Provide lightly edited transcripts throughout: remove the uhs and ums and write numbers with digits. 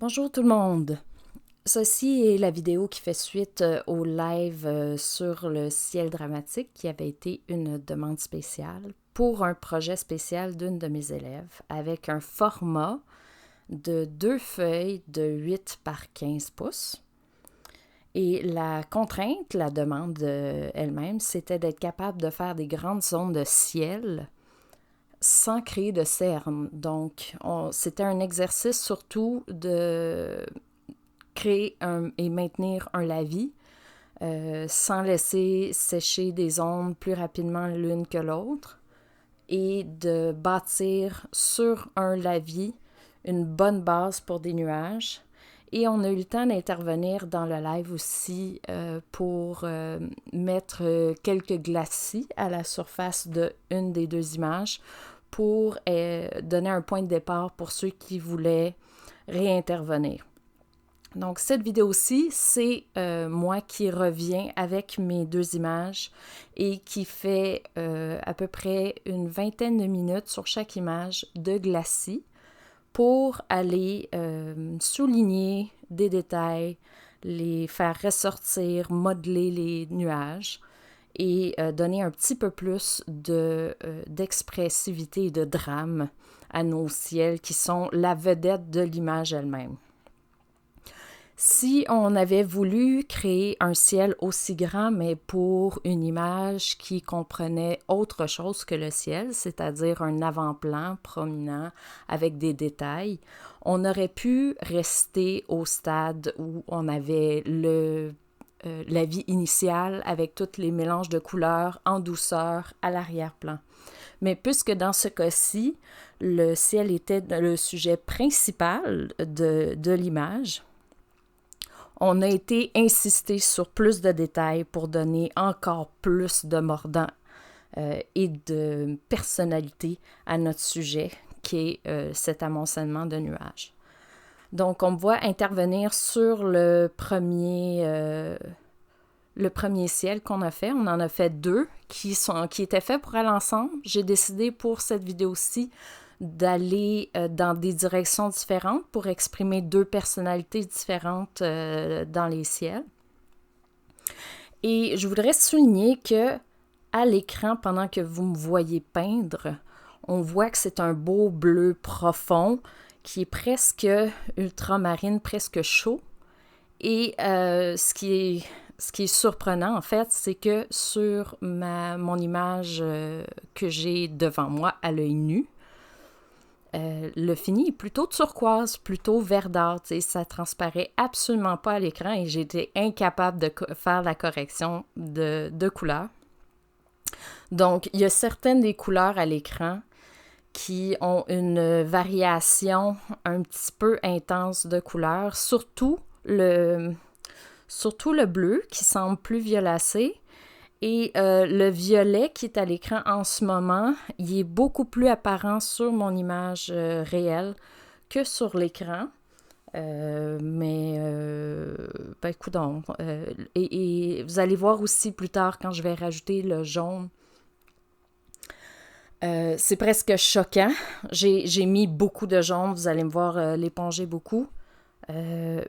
Bonjour tout le monde. Ceci est la vidéo qui fait suite au live sur le ciel dramatique qui avait été une demande spéciale pour un projet spécial d'une de mes élèves avec un format de 2 feuilles de 8 par 15 pouces. Et la contrainte, la demande elle-même, c'était d'être capable de faire des grandes zones de ciel sans créer de cernes. Donc, c'était un exercice surtout de créer et maintenir un lavis sans laisser sécher des ondes plus rapidement l'une que l'autre et de bâtir sur un lavis une bonne base pour des nuages. Et on a eu le temps d'intervenir dans le live aussi pour mettre quelques glacis à la surface de une des deux images pour donner un point de départ pour ceux qui voulaient réintervenir. Donc, cette vidéo-ci, c'est moi qui reviens avec mes deux images et qui fait à peu près une vingtaine de minutes sur chaque image de glacis pour aller souligner des détails, les faire ressortir, modeler les nuages et donner un petit peu plus d'expressivité et de drame à nos ciels qui sont la vedette de l'image elle-même. Si on avait voulu créer un ciel aussi grand, mais pour une image qui comprenait autre chose que le ciel, c'est-à-dire un avant-plan prominent avec des détails, on aurait pu rester au stade où on avait la vie initiale avec tous les mélanges de couleurs en douceur à l'arrière-plan. Mais puisque dans ce cas-ci, le ciel était le sujet principal de l'image, on a été insisté sur plus de détails pour donner encore plus de mordant et de personnalité à notre sujet, qui est cet amoncellement de nuages. Donc, on me voit intervenir sur le premier ciel qu'on a fait. On en a fait 2 qui étaient faits pour aller ensemble. J'ai décidé pour cette vidéo-ci d'aller dans des directions différentes pour exprimer 2 personnalités différentes dans les ciels. Et je voudrais souligner que à l'écran, pendant que vous me voyez peindre, on voit que c'est un beau bleu profond qui est presque ultramarine, presque chaud. Et ce qui est surprenant, en fait, c'est que sur mon image que j'ai devant moi à l'œil nu, le fini est plutôt turquoise, plutôt verdâtre. Ça transparaît absolument pas à l'écran et j'ai été incapable de faire la correction de couleur. Donc, il y a certaines des couleurs à l'écran qui ont une variation un petit peu intense de couleurs, surtout le bleu qui semble plus violacé. Et le violet qui est à l'écran en ce moment, il est beaucoup plus apparent sur mon image réelle que sur l'écran. Ben coudonc. Et vous allez voir aussi plus tard quand je vais rajouter le jaune. C'est presque choquant. J'ai mis beaucoup de jaune, vous allez me voir l'éponger beaucoup.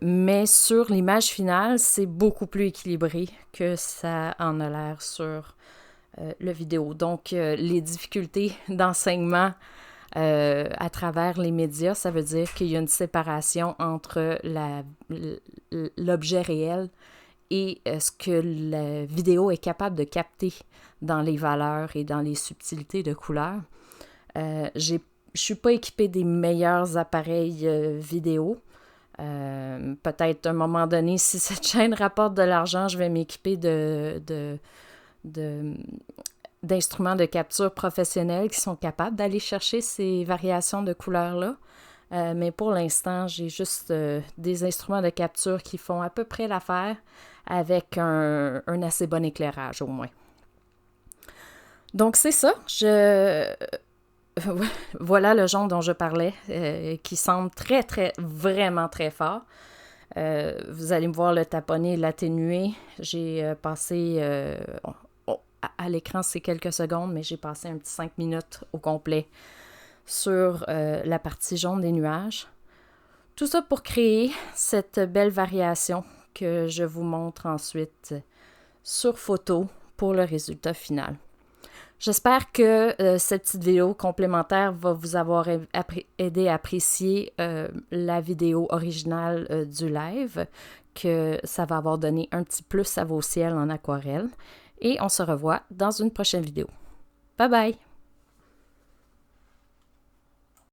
Mais sur l'image finale, c'est beaucoup plus équilibré que ça en a l'air sur la vidéo. Donc, les difficultés d'enseignement à travers les médias, ça veut dire qu'il y a une séparation entre l'objet réel et ce que la vidéo est capable de capter dans les valeurs et dans les subtilités de couleurs. Je ne suis pas équipée des meilleurs appareils vidéo. Peut-être à un moment donné, si cette chaîne rapporte de l'argent, je vais m'équiper d'instruments de capture professionnels qui sont capables d'aller chercher ces variations de couleurs-là. Mais pour l'instant, j'ai juste des instruments de capture qui font à peu près l'affaire avec un assez bon éclairage au moins. Donc c'est ça, voilà le jaune dont je parlais, qui semble très, très, vraiment très fort. Vous allez me voir le taponner, l'atténuer. J'ai passé, à l'écran c'est quelques secondes, mais j'ai passé un petit 5 minutes au complet sur la partie jaune des nuages Tout ça pour créer cette belle variation que je vous montre ensuite sur photo pour le résultat final. J'espère que cette petite vidéo complémentaire va vous avoir aidé à apprécier la vidéo originale du live, que ça va avoir donné un petit plus à vos ciels en aquarelle. Et on se revoit dans une prochaine vidéo. Bye bye!